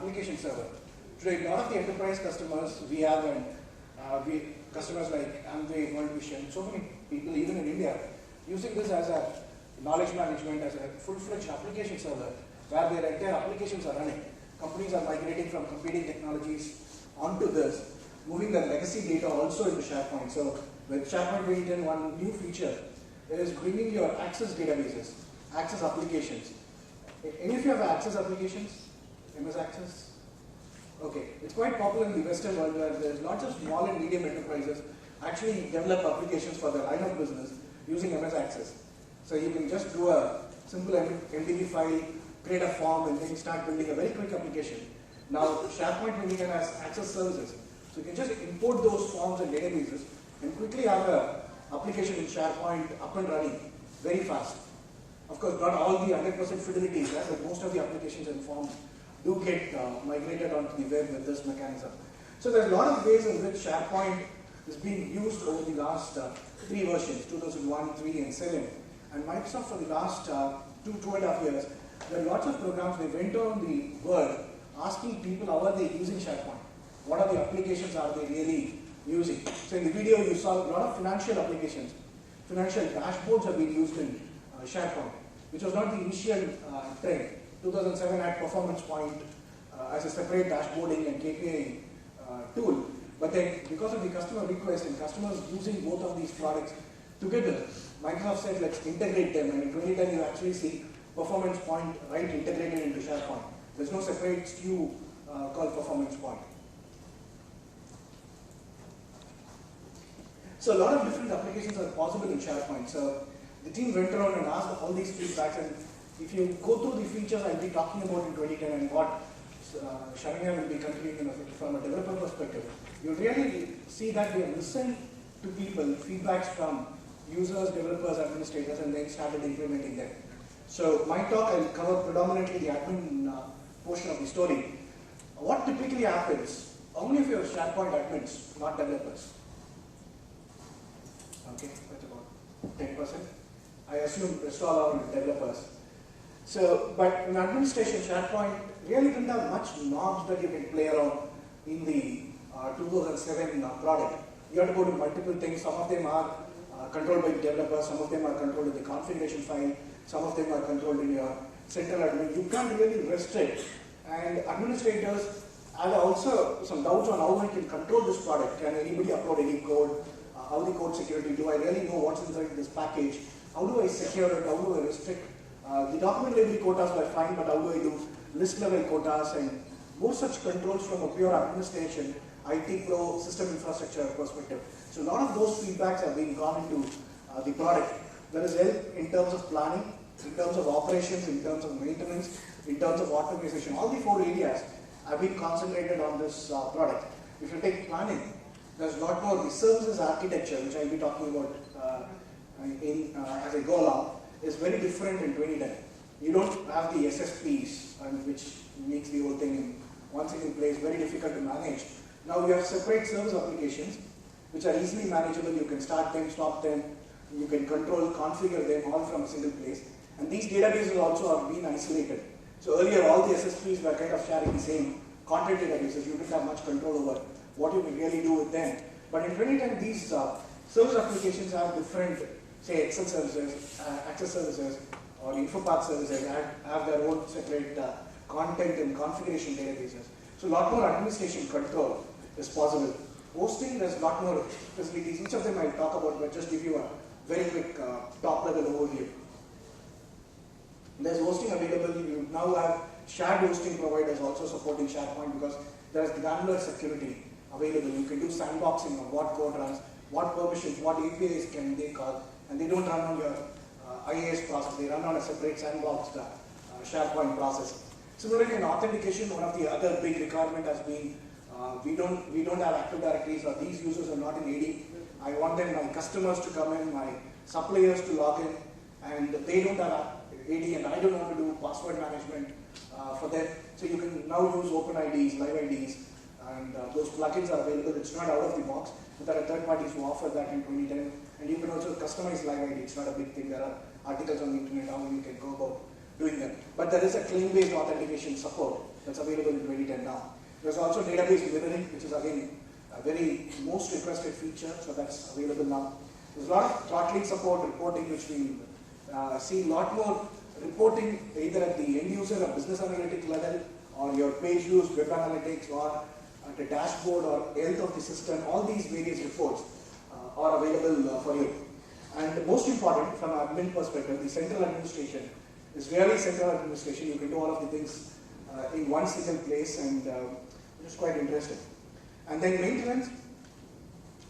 application server. Today, a lot of the enterprise customers we have, and customers like Amway, World Vision, so many people, even in India, using this as a knowledge management, as a full-fledged application server, where their entire applications are running. Companies are migrating from competing technologies onto this, moving their legacy data also into SharePoint. So with SharePoint 2010, one new feature is bringing your Access databases, Access applications. Any of you have Access applications? MS Access? Okay, it's quite popular in the Western world where there's lots of small and medium enterprises actually develop applications for their line of business using MS Access. So you can just do a simple MDB file, create a form, and then start building a very quick application. Now, SharePoint 2010 has Access services. So you can just import those forms and databases and quickly have an application in SharePoint up and running very fast. Of course, not all the 100% fidelity is there, but most of the applications and forms do get migrated onto the web with this mechanism. So there's a lot of ways in which SharePoint is being used over the last 3 versions, 2001, 3, and 7. And Microsoft for the last 2.5 years, there are lots of programs. They went on the world asking people how are they using SharePoint. What are the applications are they really using? So in the video you saw a lot of financial applications. Financial dashboards have been used in SharePoint, which was not the initial trend. 2007 had Performance Point as a separate dashboarding and KPI tool. But then because of the customer request and customers using both of these products together, Microsoft said let's integrate them, and in 2010 you actually see Performance Point right integrated into SharePoint. There's no separate SKU called Performance Point. So a lot of different applications are possible in SharePoint. So the team went around and asked all these feedbacks, and if you go through the features I'll be talking about in 2010 and what Sharanya will be continuing from a developer perspective, you'll really see that we have listened to people, feedbacks from users, developers, administrators, and then started implementing them. So my talk, I'll cover predominantly the admin portion of the story. What typically happens, how many of you are SharePoint admins, not developers? Okay, that's about 10%. I assume rest all are developers. So, but in administration, SharePoint really didn't have much knobs that you can play around in the 2007 product. You have to go to multiple things. Some of them are controlled by the developers, some of them are controlled in the configuration file, some of them are controlled in your central admin. You can't really restrict. And administrators have also some doubts on how I can control this product. Can anybody upload any code? How the code security? Do I really know what's inside this package? How do I secure it? How do I restrict? The document level quotas were fine, but how do I do list level quotas and more such controls from a pure administration, IT pro, system infrastructure perspective? So a lot of those feedbacks have been gone into the product. There is help in terms of planning, in terms of operations, in terms of maintenance, in terms of optimization. All the 4 areas have been concentrated on this product. If you take planning, there's a lot more. The services architecture, which I'll be talking about as I go along, is very different in 2010. You don't have the SSPs, which makes the whole thing in one single place very difficult to manage. Now you have separate service applications, which are easily manageable. You can start them, stop them, you can control, configure them all from a single place. And these databases also are being isolated. So earlier all the SSPs were kind of sharing the same content databases. You didn't have much control over what you can really do with them. But in 2010, these service applications have different, say, Excel services, Access services, or InfoPath services have their own separate content and configuration databases. So a lot more administration control is possible. Hosting, there's a lot more facilities. Each of them I'll talk about, but just give you a very quick top-level overview. There's hosting available. You now have shared hosting providers also supporting SharePoint because there's granular security available. You can do sandboxing of what code runs, what permissions, what APIs can they call, and they don't run on your IaaS process. They run on a separate sandboxed SharePoint process. Similarly, in authentication, one of the other big requirement has been we don't have Active Directories, or these users are not in AD. I want them, my customers to come in, my suppliers to log in, and they don't have AD, and I don't want to do password management for them. So you can now use OpenIDs, Live IDs, and those plugins are available. It's not out of the box, but there are third parties who offer that in 2010. And you can also customize Live ID. It's not a big thing. There are articles on the internet how you can go about doing them. But there is a claim-based authentication support that's available in 2010 now. There's also database mirroring, which is again a very most requested feature, so that's available now. There's a lot of throttling support, reporting, which we see a lot more reporting either at the end user or business analytic level, or your page views, web analytics, or at the dashboard or health of the system. All these various reports are available for you. And most important, from an admin perspective, the central administration is really central administration. You can do all of the things in one single place, and it's quite interesting. And then maintenance,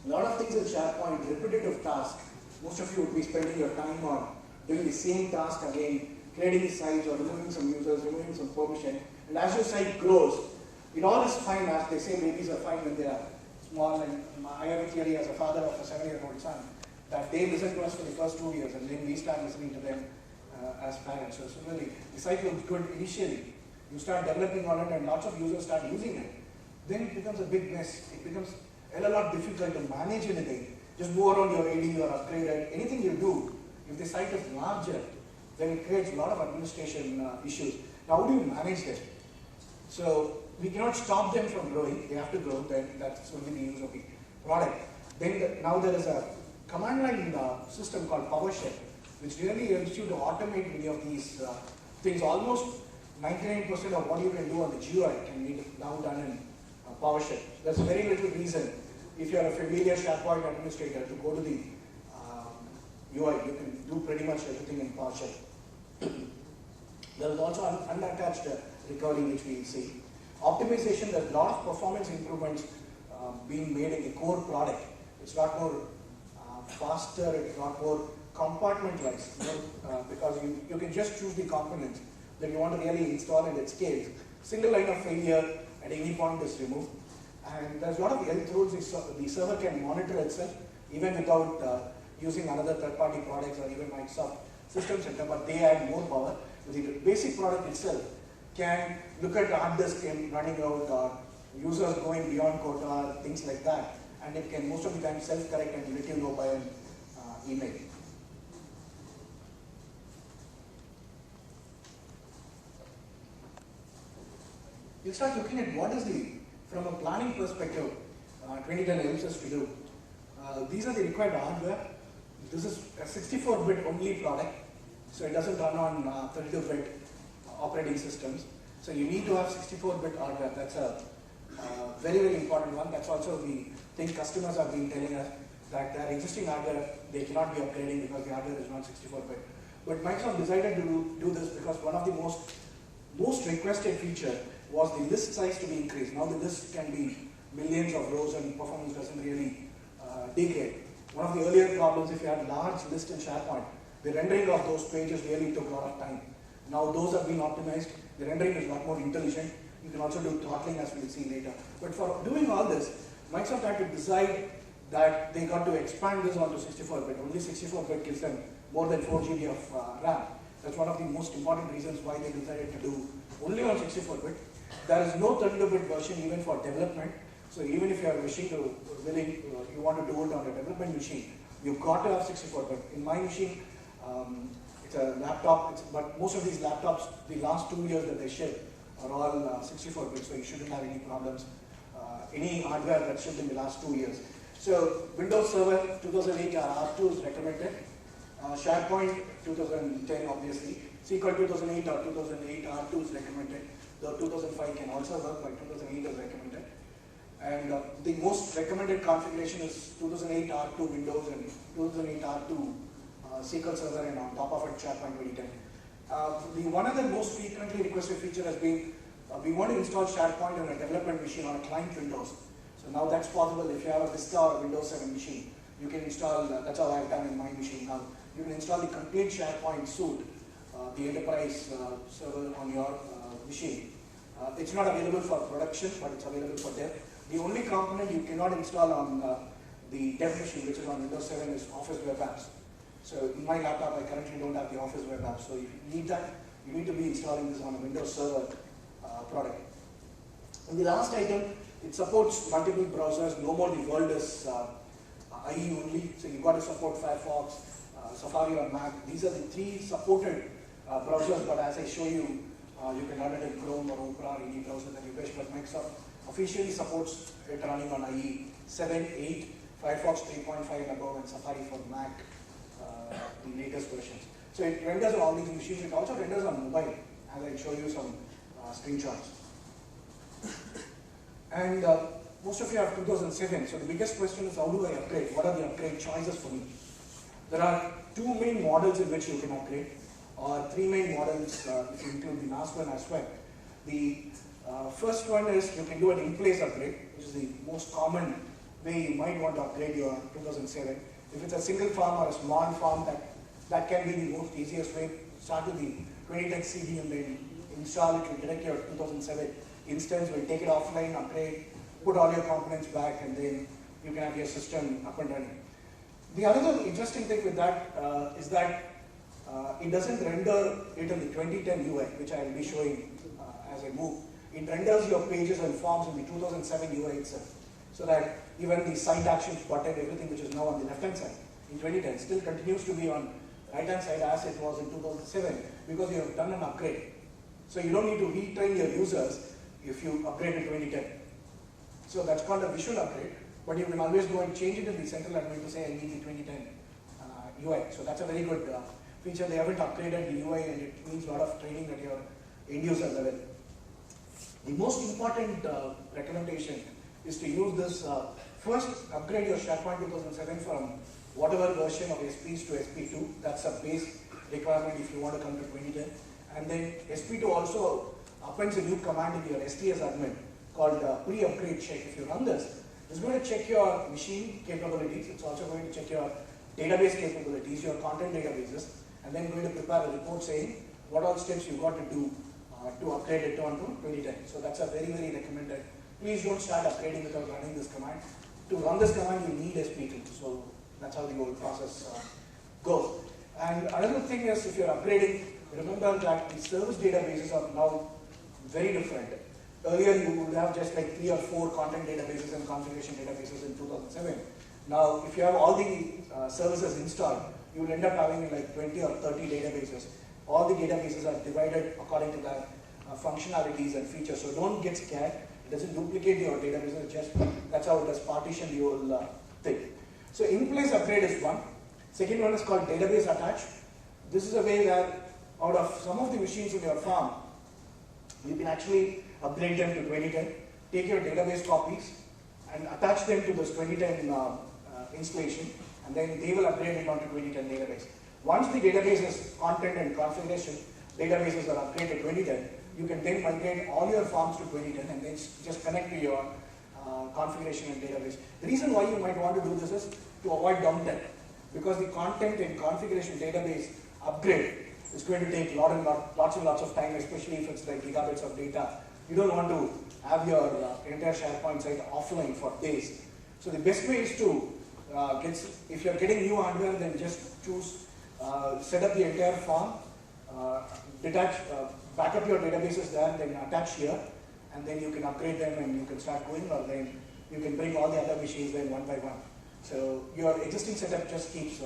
a lot of things in SharePoint, repetitive tasks. Most of you would be spending your time on doing the same task again, creating sites or removing some users, removing some permission. And as your site grows, it all is fine. As they say, babies are fine when they are small. And I have a theory as a father of a 7-year-old son that they listen to us for the first 2 years, and then we start listening to them as parents. So similarly, the site looks good initially. You start developing on it, and lots of users start using it. Then it becomes a big mess. It becomes a lot difficult to manage anything. Just go around your AD or upgrade it. Anything you do, if the site is larger, then it creates a lot of administration issues. Now, how do you manage them? So we cannot stop them from growing. They have to grow. Then that's only the use of the product. Then now there is a command line system called PowerShell, which really helps you to automate many of these things. Almost 99% of what you can do on the GUI can be now done in PowerShell. There's very little reason, if you're a familiar SharePoint administrator, to go to the UI. You can do pretty much everything in PowerShell. There is also unattached recovery, which we will see. Optimization, there's a lot of performance improvements being made in the core product. It's a lot more faster, it's a lot more compartmentalized, because you can just choose the components that you want to really install and it scales. Single line of failure at any point is removed. And there's a lot of health rules. The server can monitor itself even without using another third-party products or even Microsoft System Center, but they add more power. The basic product itself can look at hard disk running out, or users going beyond quota, things like that, and it can most of the time self-correct and let you know by an email. You start looking at what is from a planning perspective, 2010 helps us to do. These are the required hardware. This is a 64-bit only product, so it doesn't run on 32-bit operating systems. So you need to have 64-bit hardware. That's a very, very important one. That's also the thing customers have been telling us, that their existing hardware, they cannot be upgrading because the hardware is not 64-bit. But Microsoft decided to do this because one of the most requested feature was the list size to be increased. Now the list can be millions of rows and performance doesn't really degrade. One of the earlier problems, if you had large list in SharePoint, the rendering of those pages really took a lot of time. Now those have been optimized. The rendering is a lot more intelligent. You can also do throttling, as we'll see later. But for doing all this, Microsoft had to decide that they got to expand this onto 64-bit. Only 64-bit gives them more than 4 GB of RAM. That's one of the most important reasons why they decided to do only on 64-bit. There is no 32-bit version even for development. So even if you are wishing to you want to do it on a development machine, you've got to have 64-bit. In my machine, it's a laptop, but most of these laptops, the last 2 years that they ship are all 64-bit, so you shouldn't have any problems. Any hardware that shipped in the last 2 years. So Windows Server 2008 R2 is recommended. SharePoint 2010 obviously. SQL 2008 or 2008 R2 is recommended. The 2005 can also work, but 2008 is recommended. And the most recommended configuration is 2008 R2 Windows and 2008 R2 SQL Server, and on top of it SharePoint 2010. The one other most frequently requested feature has been we want to install SharePoint on a development machine on a client Windows. So now that's possible if you have a Vista or a Windows 7 machine. You can install, that's how I've done in my machine now. You can install the complete SharePoint suite, the enterprise server on your machine. It's not available for production, but it's available for dev. The only component you cannot install on the dev machine, which is on Windows 7, is Office Web Apps. So in my laptop, I currently don't have the Office Web Apps. So if you need that, you need to be installing this on a Windows Server product. And the last item, it supports multiple browsers. No more the world is IE only. So you've got to support Firefox, Safari on Mac. These are the 3 supported browsers, but as I show you, you can run it in Chrome or Opera or any browser that you wish, but Microsoft officially supports it running on IE 7, 8, Firefox 3.5 and above, and Safari for Mac, the latest versions. So it renders on all these machines. It also renders on mobile, as I show you some screenshots. And most of you have 2007, so the biggest question is, how do I upgrade? What are the upgrade choices for me? There are two main models in which you can upgrade, or three main models if you include the last one as well. The first one is you can do an in-place upgrade, which is the most common way you might want to upgrade your 2007. If it's a single farm or a small farm, that can be the most easiest way. Start with the 2010 CD and then install it, will detect your 2007 instance, will take it offline, upgrade, put all your components back, and then you can have your system up and running. The other interesting thing with that is that it doesn't render it in the 2010 UI, which I will be showing as I move. It renders your pages and forms in the 2007 UI itself, so that even the site actions button, everything which is now on the left-hand side in 2010 still continues to be on right-hand side as it was in 2007, because you have done an upgrade. So you don't need to retrain your users if you upgrade in 2010. So that's called a visual upgrade, but you can always go and change it in the central admin to say I need the 2010 UI. So that's a very good feature. They haven't upgraded the UI, and it means a lot of training at your end user level. The most important recommendation is to use this. First, upgrade your SharePoint 2007 from whatever version of SPs to SP2. That's a base requirement if you want to come to 2010. And then SP2 also appends a new command in your STS admin called pre-upgrade check. If you run this, it's going to check your machine capabilities. It's also going to check your database capabilities, your content databases, and then going to prepare a report saying what all steps you got to do to upgrade it onto 2010. So that's a very, very recommended. Please don't start upgrading without running this command. To run this command, you need SP2. So that's how the whole process goes. And another thing is, if you're upgrading, remember that the service databases are now very different. Earlier, you would have just like 3 or 4 content databases and configuration databases in 2007. Now, if you have all the services installed, you will end up having like 20 or 30 databases. All the databases are divided according to their functionalities and features. So don't get scared. It doesn't duplicate your databases. Just that's how it does partition the whole thing. So in-place upgrade is one. Second one is called database attach. This is a way where out of some of the machines in your farm, you can actually upgrade them to 2010, take your database copies and attach them to this 2010 installation, and then they will upgrade it onto 2010 database. Once the database's content and configuration databases are upgraded to 2010, you can then migrate all your farms to 2010 and then just connect to your configuration and database. The reason why you might want to do this is to avoid downtime, because the content and configuration database upgrade is going to take lots and lots of time, especially if it's like gigabits of data. You don't want to have your entire SharePoint site offline for days. So the best way is to if you're getting new hardware, then just choose, set up the entire farm, back up your databases there, then attach here, and then you can upgrade them and you can start going, or then you can bring all the other machines then one by one. So your existing setup just keeps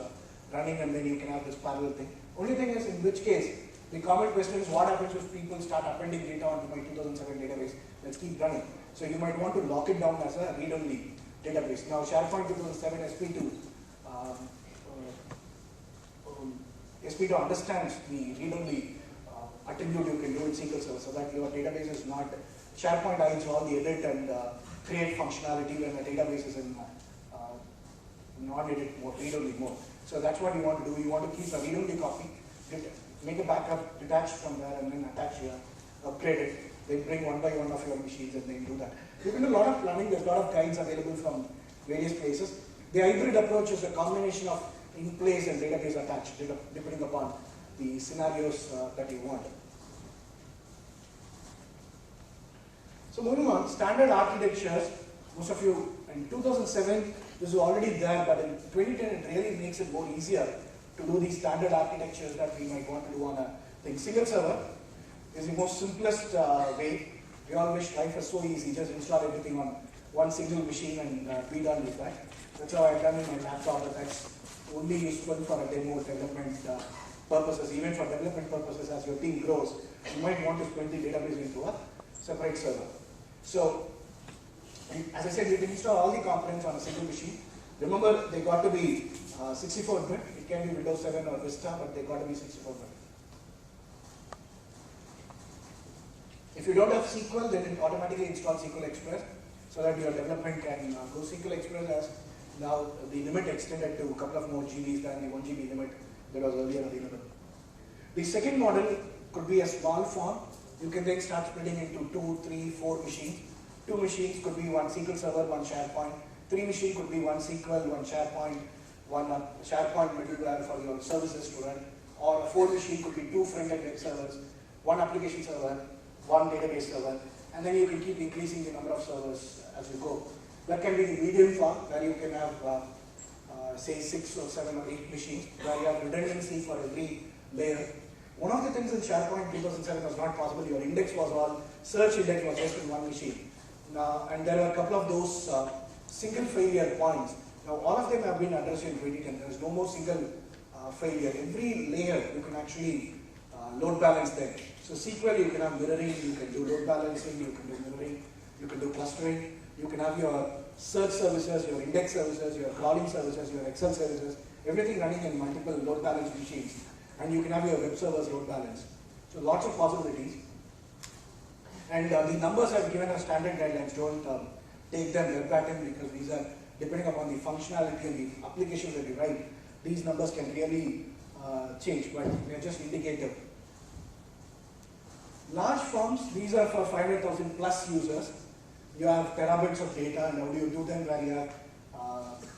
running, and then you can have this parallel thing. Only thing is, in which case, the common question is, what happens if people start appending data onto my 2007 database? Let's keep running. So you might want to lock it down as a read-only database. Now, SharePoint 2007 SP2, SP2 understands the read-only attribute you can do in SQL Server, so that your database is not, SharePoint hides all the edit and create functionality when the database is in non-edit mode, read-only mode. So that's what you want to do. You want to keep a read-only copy, make a backup, detach from there, and then attach here, upgrade it, then bring one by one of your machines and then do that. You can do a lot of planning. There's a lot of guides available from various places. The hybrid approach is a combination of in-place and database attached, depending upon the scenarios that you want. So moving on, standard architectures. Most of you, in 2007, this was already there, but in 2010, it really makes it more easier to do these standard architectures that we might want to do on a thing. Single server is the most simplest way. We all wish life was so easy, just install everything on one single machine and be done with that. That's how I've done in my laptop, but that's only useful for a demo development purposes, even for development purposes, as your team grows, you might want to split the database into a separate server. So, as I said, you can install all the components on a single machine. Remember, they got to be 64-bit. It can be Windows 7 or Vista, but they got to be 64-bit. If you don't have SQL, then it automatically installs SQL Express so that your development can go. SQL Express has now the limit extended to a couple of more GBs than the 1 GB limit that was earlier available. The second model could be a small form. You can then start splitting into 2, 3, 4 machines. 2 machines could be one SQL Server, one SharePoint. 3 machines could be one SQL, one SharePoint, one SharePoint middleware for your services to run. Or a 4 machine could be 2 front-end web servers, 1 application server, 1 database server, and then you can keep increasing the number of servers as you go. That can be the medium form, where you can have, say, 6 or 7 or 8 machines, where you have redundancy for every layer. One of the things in SharePoint 2007 was not possible. Your index was all, search index was just in one machine. And there are a couple of those single failure points. Now, all of them have been addressed in 2010. There is no more single failure. Every layer you can actually load balance them. So SQL, you can have mirroring, you can do load balancing, you can do mirroring, you can do clustering, you can have your search services, your index services, your crawling services, your Excel services, everything running in multiple load balance machines. And you can have your web servers load balance. So lots of possibilities. And the numbers I've given as standard guidelines, don't take them verbatim, because these are depending upon the functionality and the applications that you write. These numbers can really change, but they're just indicative. Large forms, these are for 500,000 plus users. You have terabytes of data, and how do you do them? Where you have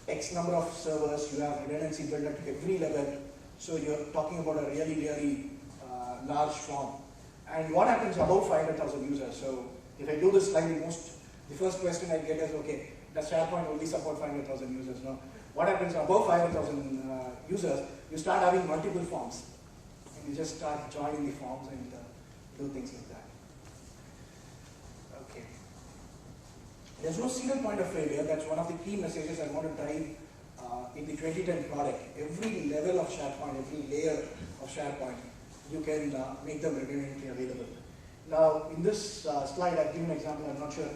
X number of servers, you have redundancy built at every level. So you're talking about a really, really large form. And what happens above 500,000 users? So if I do this slide, the first question I get is, okay, does SharePoint only support 500,000 users? No. What happens above 500,000 users? You start having multiple forms. And you just start joining the forms and do things like that. Okay. There's no single point of failure. That's one of the key messages I want to drive in the 2010 product. Every level of SharePoint, every layer of SharePoint, you can make them redundantly available. Now, in this slide, I've given an example. I'm not sure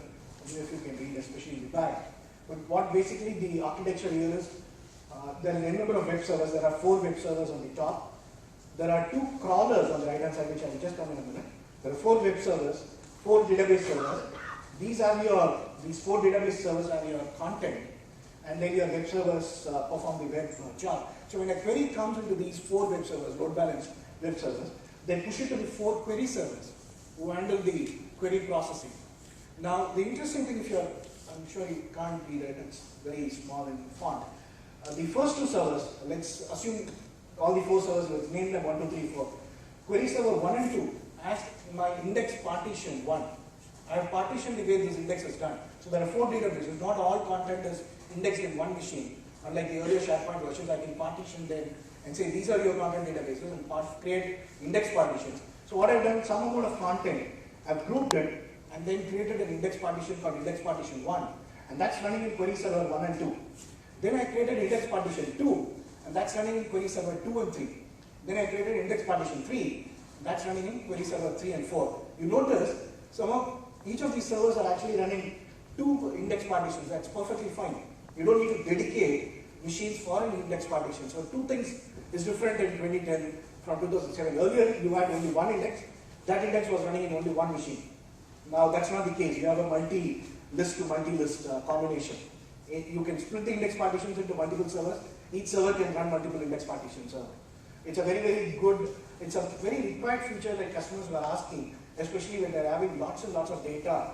if you can read, especially in the back. But what basically the architecture here is, there are a number of web servers. There are 4 web servers on the top. There are 2 crawlers on the right hand side, which I will just come in a minute. There are 4 web servers, 4 database servers. These 4 database servers have your content, and then your web servers perform the web job. So when a query comes into these 4 web servers, load balanced web servers, then push it to the 4 query servers who handle the query processing. Now, the interesting thing, I'm sure you can't read it, it's very small in font. The first 2 servers, let's assume all the 4 servers, let's name them 1, 2, 3, 4. Query server 1 and 2 has my index partition 1. I have partitioned the way this index is done. So there are 4 databases. Not all content is indexed in one machine. Unlike the earlier SharePoint versions, I can partition them and say these are your content databases and create index partitions. So what I've done, some amount of content, I've grouped it and then created an index partition called index partition 1. And that's running in query server 1 and 2. Then I created index partition 2, and that's running in query server 2 and 3. Then I created index partition 3, that's running in query server 3 and 4. You notice each of these servers are actually running 2 index partitions. That's perfectly fine. You don't need to dedicate machines for an index partition. So 2 things is different in 2010 from 2007. Earlier you had only 1 index. That index was running in only 1 machine. Now that's not the case. You have a multi-list to multi-list combination. You can split the index partitions into multiple servers. Each server can run multiple index partitions. So it's a very, very good, it's a very required feature that customers were asking, especially when they're having lots and lots of data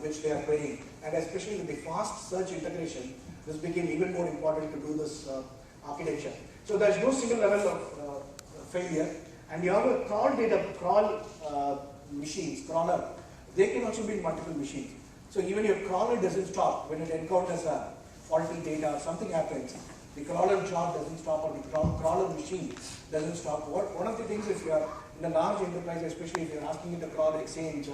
which they are querying. And especially with the fast search integration, this became even more important to do this architecture. So there's no single level of failure. And you have a crawl machines, crawler, they can also be in multiple machines. So even your crawler doesn't stop when it encounters a faulty data or something happens. The crawler job doesn't stop, or the crawler machine doesn't stop. One of the things, if you are in a large enterprise, especially if you're asking it to crawl Exchange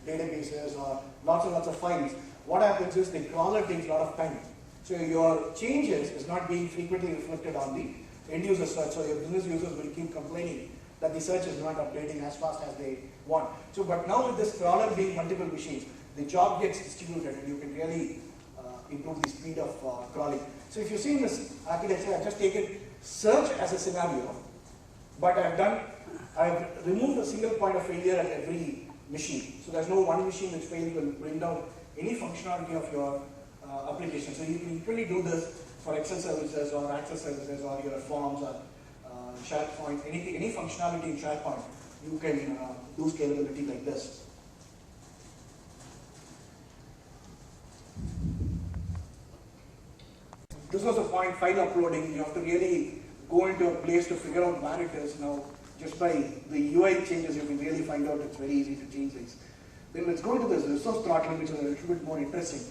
databases or lots and lots of files, what happens is the crawler takes a lot of time. So your changes is not being frequently reflected on the end user search, so your business users will keep complaining that the search is not updating as fast as they want. So, but now with this crawler being multiple machines, the job gets distributed and you can really improve the speed of crawling. So if you see in this architecture, I've just taken search as a scenario, but I've removed a single point of failure at every machine. So there's no one machine which fails will bring down any functionality of your application. So you can equally do this for Excel services or Access services or your forms or SharePoint, anything, any functionality in SharePoint, you can do scalability like this. This was the point, file uploading. You have to really go into a place to figure out where it is. Now, just by the UI changes, you can really find out it's very easy to change things. Then let's go into this resource throttling, which is a little bit more interesting.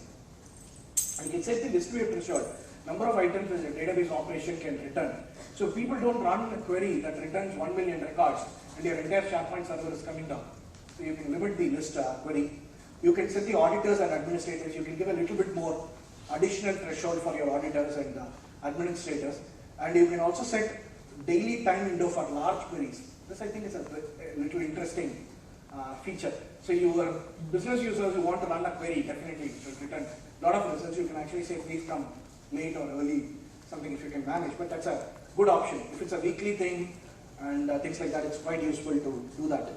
And you can set the distributed threshold, number of items that your database operation can return. So people don't run a query that returns 1 million records and your entire SharePoint server is coming down. So you can limit the list query. You can set the auditors and administrators. You can give a little bit more additional threshold for your auditors and administrators. And you can also set daily time window for large queries. This I think is a little interesting feature. So your business users who want to run a query definitely should return a lot of results. You can actually say please come late or early, something if you can manage, but that's a good option. If it's a weekly thing and things like that, it's quite useful to do that.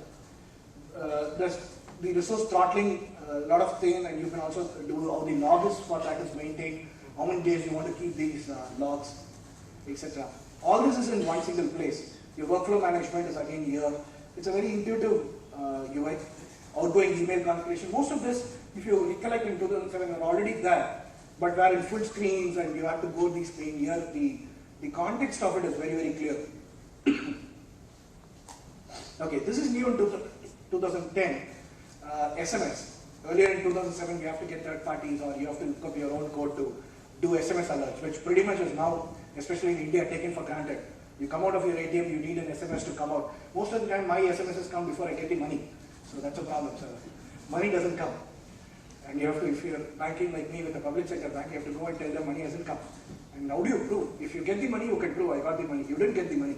There's the resource throttling, a lot of things, and you can also do how the log is for that is maintained, how many days you want to keep these logs, etc. All this is in one single place. Your workflow management is again here. It's a very intuitive UI. Outgoing email configuration. Most of this, if you recollect in 2007, are already there, but where in full screens and you have to go the screen here, the context of it is very, very clear. Okay, this is new in 2010. SMS. Earlier in 2007, you have to get third parties or you have to look up your own code to do SMS alerts, which pretty much is now, especially in India, taken for granted. You come out of your ATM, you need an SMS to come out. Most of the time, my SMSs come before I get the money. So that's a problem, sir. Money doesn't come. And you have to, if you're banking like me with a public sector bank, you have to go and tell them money hasn't come. And how do you prove? If you get the money, you can prove I got the money. You didn't get the money.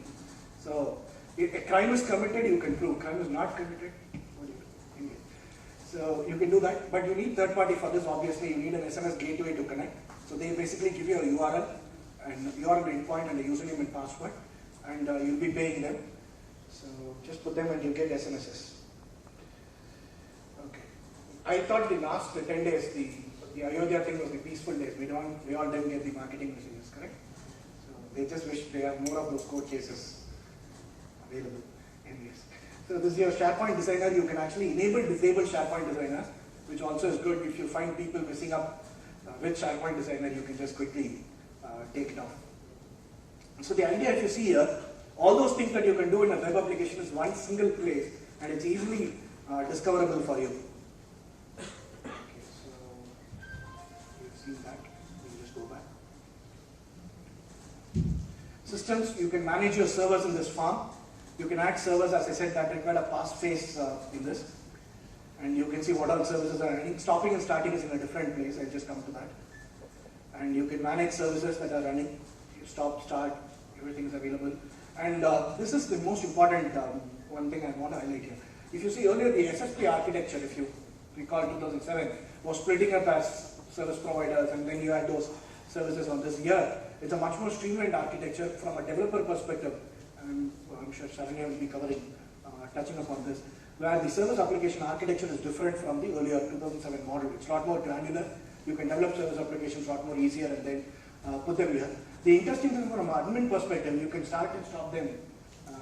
So if a crime is committed, you can prove. Crime is not committed, what do you do? So you can do that, but you need third party for this. Obviously, you need an SMS gateway to connect. So they basically give you a URL and URL endpoint and a username and password, and you'll be paying them. So just put them and you get SMSs. Okay. I thought the last 10 days, the Ayodhya thing was the peaceful days. We all didn't get the marketing messages, correct? So they just wish they have more of those court cases available. Anyways. So this is your SharePoint Designer. You can actually enable disable SharePoint Designer, which also is good if you find people messing up with SharePoint Designer. You can just quickly take it off. So the idea, if you see here, all those things that you can do in a web application is one single place, and it's easily discoverable for you. Okay, so you've seen that. We'll just go back. Systems, you can manage your servers in this form. You can add servers, as I said, that require a pass-face in this. And you can see what all services are running. Stopping and starting is in a different place. I'll just come to that. And you can manage services that are running. You stop, start, everything is available. And this is the most important one thing I want to highlight here. If you see earlier, the SSP architecture, if you recall 2007, was splitting up as service providers, and then you had those services on this. Here, it's a much more streamlined architecture from a developer perspective. And I'm sure Sharanya will be covering, touching upon this, where the service application architecture is different from the earlier 2007 model. It's a lot more granular. You can develop service applications a lot more easier and then put them here. The interesting thing from an admin perspective, you can start and stop them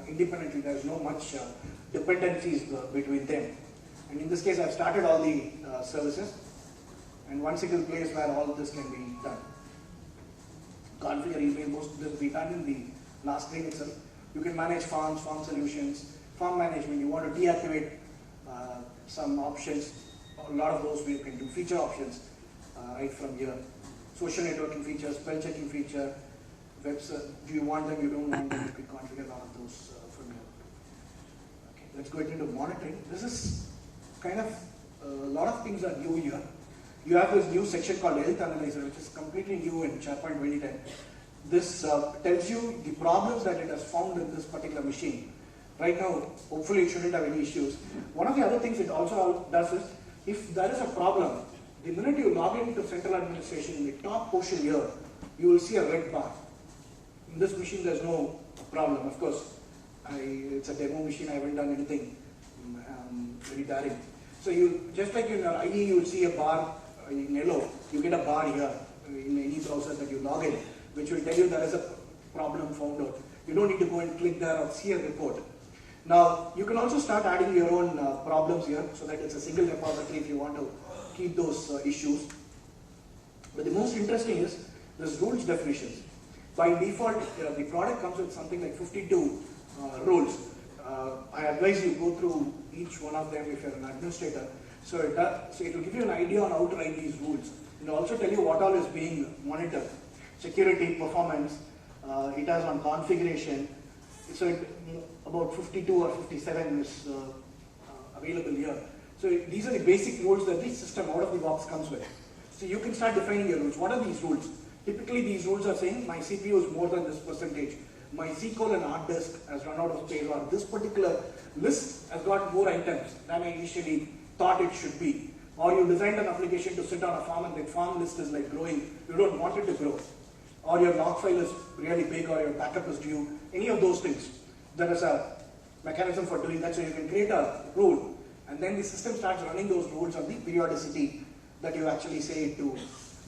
independently. There's no much dependencies between them. And in this case, I've started all the services, and one single place where all this can be done. Configure email, most of this will be done in the last screen itself. You can manage forms, form solutions, form management. You want to deactivate some options. A lot of those you can do feature options right from here. Social networking features, spell checking feature, do you want them, you don't want them, you can configure a lot of those from here. Okay, let's go into monitoring. This is kind of, a lot of things are new here. You have this new section called Health Analyzer, which is completely new in SharePoint 2010. This tells you the problems that it has found in this particular machine. Right now, hopefully it shouldn't have any issues. One of the other things it also does is, if there is a problem, the minute you log into central administration, in the top portion here, you will see a red bar. In this machine, there's no problem. Of course, it's a demo machine, I haven't done anything very daring. So you, just like in your IE, you will see a bar in yellow, you get a bar here in any browser that you log in, which will tell you there is a problem found out. You don't need to go and click there or see a report. Now, you can also start adding your own problems here, so that it's a single repository if you want to keep those issues. But the most interesting is this rules definitions. By default, the product comes with something like 52 rules. I advise you go through each one of them if you're an administrator. So it will give you an idea on how to write these rules. It will also tell you what all is being monitored. Security, performance, it has on configuration. So about 52 or 57 is available here. So these are the basic rules that the system out of the box comes with. So you can start defining your rules. What are these rules? Typically these rules are saying my CPU is more than this percentage. My C::and hard disk has run out of space, or this particular list has got more items than I initially thought it should be. Or you designed an application to sit on a farm and the farm list is like growing. You don't want it to grow. Or your log file is really big, or your backup is due. Any of those things. There is a mechanism for doing that, so you can create a rule. And then the system starts running those rules on the periodicity that you actually say it to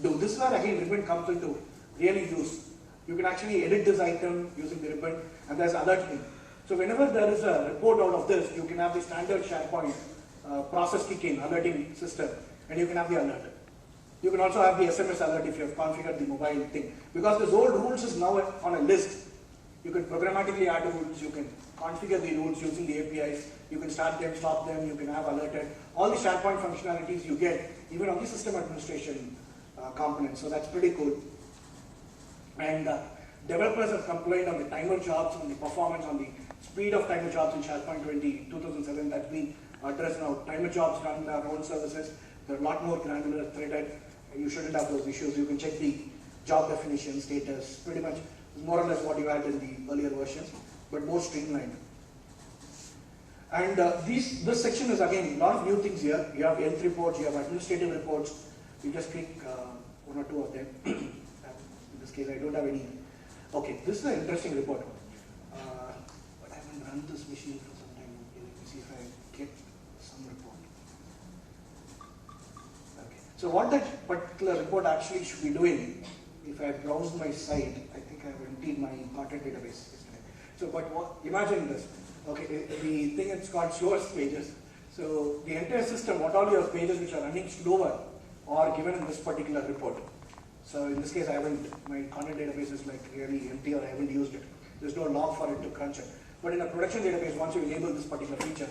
do. This is where again ribbon comes into really use. You can actually edit this item using the ribbon, and there's alerting. So whenever there is a report out of this, you can have the standard SharePoint process kick in, alerting system, and you can have the alert. You can also have the SMS alert if you have configured the mobile thing. Because this old rules is now on a list. You can programmatically add rules, you can configure the rules using the APIs, you can start them, stop them, you can have alerted. All the SharePoint functionalities you get, even on the system administration components, so that's pretty cool. And developers have complained on the timer jobs, on the performance, on the speed of timer jobs in SharePoint 2007 that's been addressed now. Timer jobs run their own services, they're a lot more granular, threaded, you shouldn't have those issues. You can check the job definition, status, pretty much more or less what you had in the earlier versions, but more streamlined. And this section is again a lot of new things here. You have health reports, you have administrative reports. You just click one or two of them. In this case, I don't have any. Okay, this is an interesting report. But I haven't run this machine for some time. Okay, let me see if I get some report. Okay, so what that particular report actually should be doing, if I browse my site, I think I have emptied my content database yesterday. So, but imagine this. Okay, the thing it's called slowest pages. So the entire system, what all your pages which are running slower are given in this particular report. So in this case, I haven't, my content database is like really empty, or I haven't used it. There's no log for it to crunch it. But in a production database, once you enable this particular feature,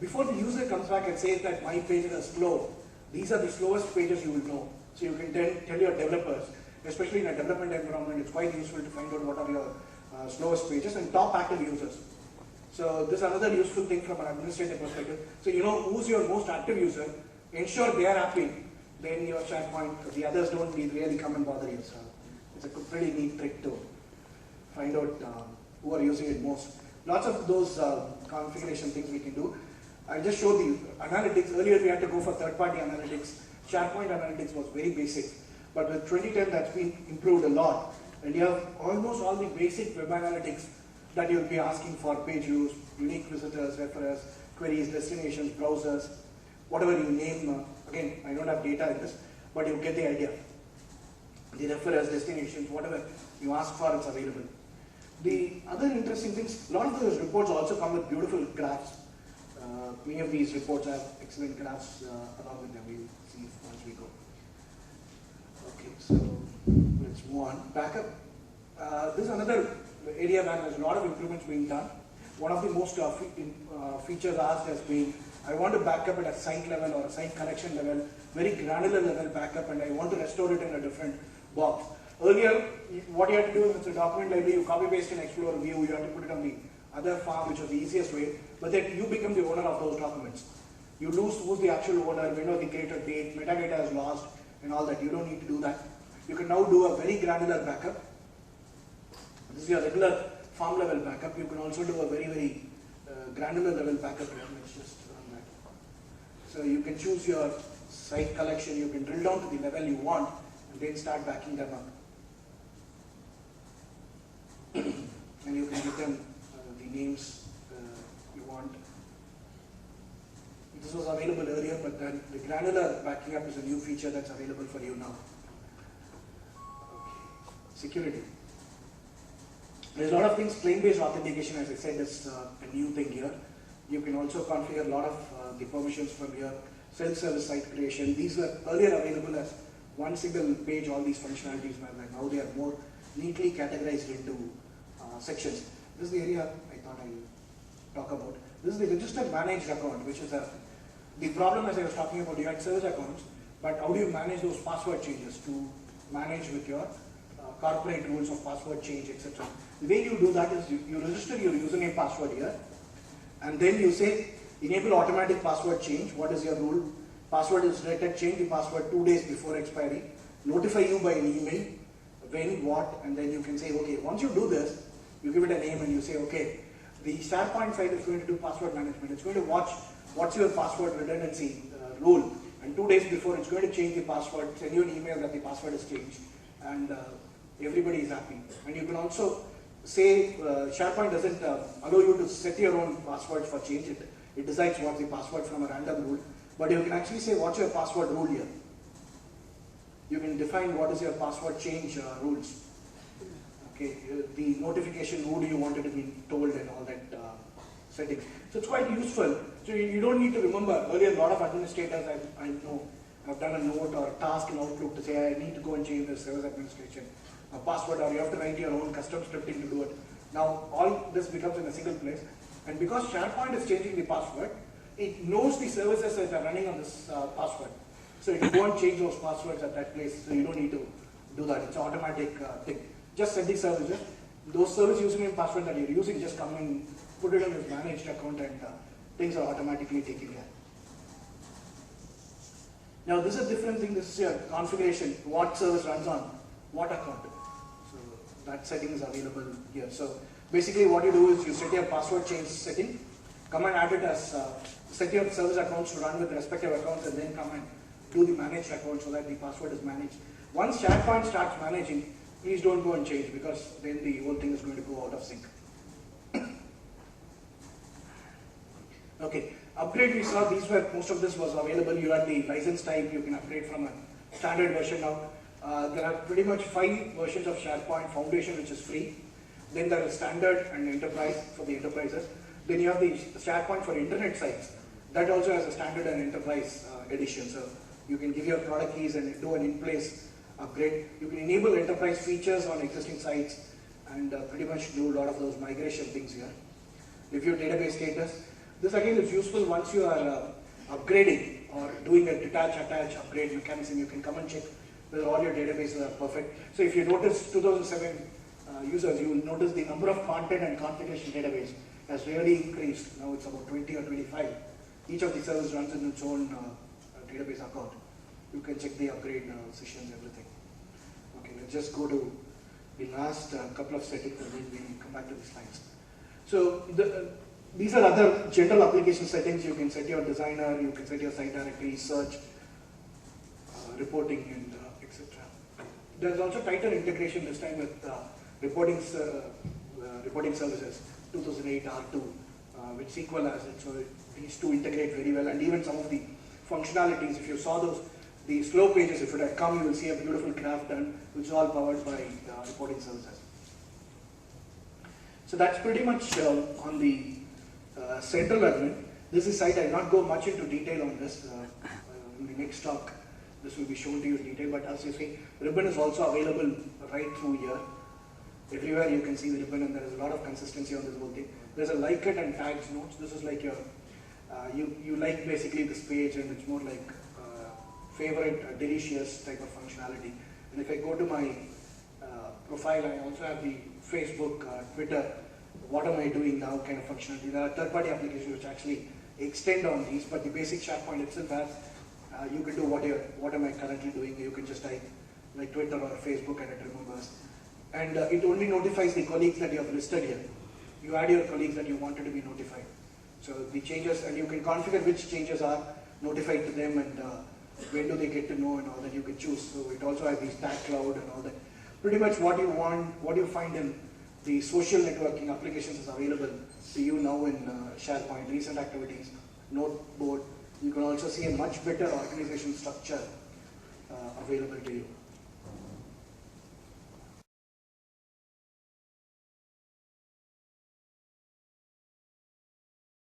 before the user comes back and says that my pages are slow, these are the slowest pages you will know. So you can tell your developers, especially in a development environment, it's quite useful to find out what are your slowest pages and top active users. So this is another useful thing from an administrative perspective. So you know who's your most active user, ensure they are happy, then your SharePoint, the others don't really come and bother you. So it's a pretty neat trick to find out who are using it most. Lots of those configuration things we can do. I just showed the analytics. Earlier we had to go for third-party analytics. SharePoint analytics was very basic, but with 2010 that's been improved a lot. And you have almost all the basic web analytics that you'll be asking for: page views, unique visitors, referrers, queries, destinations, browsers, whatever you name. Again, I don't have data in this, but you get the idea. The referrers, destinations, whatever you ask for, it's available. The other interesting things, a lot of those reports also come with beautiful graphs. Many of these reports have excellent graphs along with them. We'll see once we go. Okay, so let's move on. Backup. This is another area where there's a lot of improvements being done. One of the most features asked has been, I want to back up at a site level or a site connection level, very granular level backup, and I want to restore it in a different box. Earlier, what you had to do is, it's a document library, you copy paste in Explorer view, you have to put it on the other farm, which was the easiest way, but then you become the owner of those documents. You lose who's the actual owner, when was the created date, metadata is lost, and all that. You don't need to do that. You can now do a very granular backup. This is your regular farm level backup. You can also do a very granular level backup here. Let's just run that. So you can choose your site collection, you can drill down to the level you want and then start backing them up. And you can give them the names you want. This was available earlier, but then the granular backing up is a new feature that's available for you now. Okay. Security. There's a lot of things. Claim-based authentication, as I said, is a new thing here. You can also configure a lot of the permissions from here. Self-service site creation. These were earlier available as one single page, all these functionalities, but now they are more neatly categorized into sections. This is the area I thought I'll talk about. This is the registered managed account, which is the problem, as I was talking about. You had service accounts, but how do you manage those password changes to manage with your corporate rules of password change, etc. The way you do that is you register your username password here, and then you say enable automatic password change. What is your rule? Password is rated, change the password 2 days before expiry, notify you by an email, when, what, and then you can say, okay, once you do this, you give it a name and you say, okay, the SharePoint site is going to do password management. It's going to watch what's your password redundancy rule, and 2 days before it's going to change the password, send you an email that the password is changed, and everybody is happy. And you can also say SharePoint doesn't allow you to set your own password for change. It decides what's the password from a random rule, but you can actually say what's your password rule here. You can define what is your password change rules. Okay, the notification, who do you want it to be told, and all that settings. So it's quite useful. So you don't need to remember. Earlier, a lot of administrators I know have done a note or a task in Outlook to say, I need to go and change the service administration password, or you have to write your own custom scripting to do it. Now, all this becomes in a single place. And because SharePoint is changing the password, it knows the services that are running on this password. So it won't change those passwords at that place, so you don't need to do that. It's an automatic thing. Just set the services. Those service username and password that you're using, just come and put it in this managed account, and things are automatically taken care. Now this is a different thing. This is your configuration. What service runs on what account. So that setting is available here. So basically what you do is you set your password change setting, come and add it as, set your service accounts to run with respective accounts, and then come and do the managed account so that the password is managed. Once SharePoint starts managing, please don't go and change, because then the whole thing is going to go out of sync. Okay, upgrade we saw, most of this was available. You had the license type, you can upgrade from a standard version now. There are pretty much 5 versions of SharePoint Foundation, which is free. Then there is standard and enterprise for the enterprises. Then you have the SharePoint for internet sites. That also has a standard and enterprise edition. So you can give your product keys and do an in-place upgrade. You can enable enterprise features on existing sites and pretty much do a lot of those migration things here. Review database status. This again is useful once you are upgrading or doing a detach-attach upgrade mechanism. You can come and check whether all your databases are perfect. So if you notice 2007 users, you will notice the number of content and configuration database has really increased. Now it's about 20 or 25. Each of the services runs in its own database account. You can check the upgrade sessions, everything. Okay, let's just go to the last couple of settings and then we come back to the slides. So these are other general application settings. You can set your designer, you can set your site directory, search, reporting, and etc. There's also tighter integration this time with reporting services, 2008 R2, which SQL has it. So these two integrate very well, and even some of the functionalities, if you saw those, the slow pages, if it had come, you will see a beautiful graph done, which is all powered by reporting services. So that's pretty much on the central admin. This is site. I will not go much into detail on this. In the next talk, this will be shown to you in detail. But as you see, ribbon is also available right through here. Everywhere you can see the ribbon, and there is a lot of consistency on this whole thing. There's a like it and tags notes. This is like your, you like basically this page, and it's more like favorite, delicious type of functionality. And if I go to my profile, I also have the Facebook, Twitter, what am I doing now kind of functionality. There are third-party applications which actually extend on these, but the basic SharePoint itself has, you can do what am I currently doing. You can just type like Twitter or Facebook and it remembers. and it only notifies the colleagues that you have listed here. You add your colleagues that you wanted to be notified. So the changes, and you can configure which changes are notified to them and when do they get to know and all that you can choose. So it also has the stack cloud and all that. Pretty much what you want, what you find in the social networking applications is available to you now in SharePoint, recent activities, noteboard. You can also see a much better organization structure available to you.